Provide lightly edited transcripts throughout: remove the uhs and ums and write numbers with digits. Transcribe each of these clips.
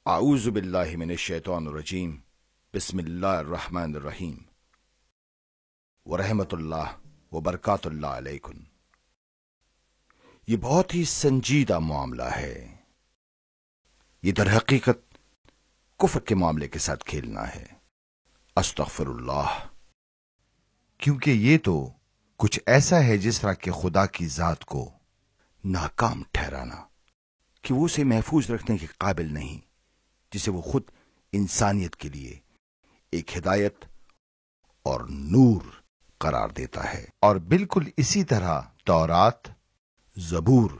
اعوذ باللہ من الشیطان الرجیم بسم اللہ الرحمن الرحیم ورحمۃ اللہ وبرکاتہ اللہ علیکم۔ یہ بہت ہی سنجیدہ معاملہ ہے۔ یہ در حقیقت کفر کے معاملے کے ساتھ کھیلنا ہے۔ استغفر اللہ، کیونکہ یہ تو کچھ ایسا ہے جس طرح کہ خدا کی ذات کو ناکام ٹھہرانا کہ وہ اسے محفوظ رکھنے کے قابل نہیں، جسے وہ خود انسانیت کے لیے ایک ہدایت اور نور قرار دیتا ہے۔ اور بالکل اسی طرح تورات، زبور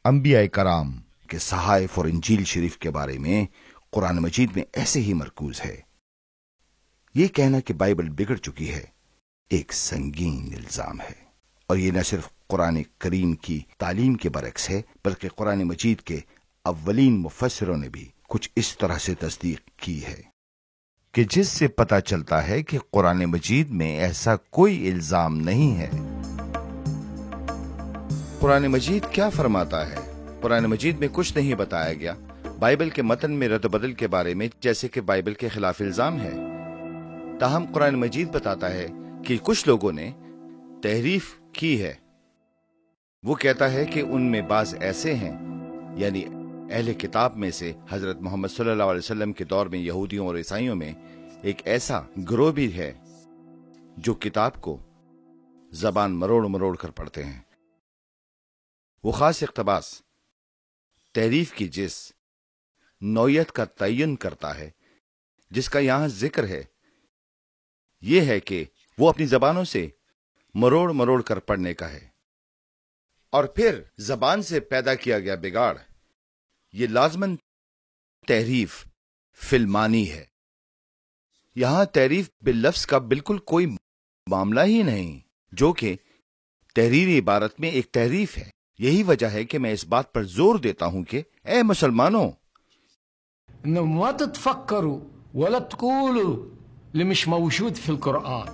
انبیاء کرام کے صحائف اور انجیل شریف کے بارے میں قرآن مجید میں ایسے ہی مرکوز ہے۔ یہ کہنا کہ بائبل بگڑ چکی ہے ایک سنگین الزام ہے، اور یہ نہ صرف قرآن کریم کی تعلیم کے برعکس ہے بلکہ قرآن مجید کے اولین مفسروں نے بھی کچھ اس طرح سے تصدیق کی ہے کہ جس سے پتہ چلتا ہے کہ قرآن مجید میں ایسا کوئی الزام نہیں ہے۔ قرآن مجید کیا فرماتا ہے؟ قرآن مجید میں کچھ نہیں بتایا گیا بائبل کے متن میں رد و بدل کے بارے میں، جیسے کہ بائبل کے خلاف الزام ہے۔ تاہم قرآن مجید بتاتا ہے کہ کچھ لوگوں نے تحریف کی ہے۔ وہ کہتا ہے کہ ان میں بعض ایسے ہیں، یعنی اہل کتاب میں سے حضرت محمد صلی اللہ علیہ وسلم کے دور میں یہودیوں اور عیسائیوں میں ایک ایسا گروہ بھی ہے جو کتاب کو زبان مروڑ مروڑ کر پڑھتے ہیں۔ وہ خاص اقتباس تحریف کی جس نوعیت کا تعین کرتا ہے جس کا یہاں ذکر ہے، یہ ہے کہ وہ اپنی زبانوں سے مروڑ مروڑ کر پڑھنے کا ہے، اور پھر زبان سے پیدا کیا گیا بگاڑ یہ لازماً تحریف فی المعنی ہے۔ یہاں تحریف باللفظ کا بالکل کوئی معاملہ ہی نہیں، جو کہ تحریری عبارت میں ایک تحریف ہے۔ یہی وجہ ہے کہ میں اس بات پر زور دیتا ہوں کہ اے مسلمانوں، ما تتفکروا ولا تقولوا لمش موجود فی القرآن۔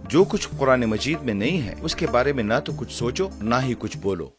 جو کچھ قرآن مجید میں نہیں ہے اس کے بارے میں نہ تو کچھ سوچو نہ ہی کچھ بولو۔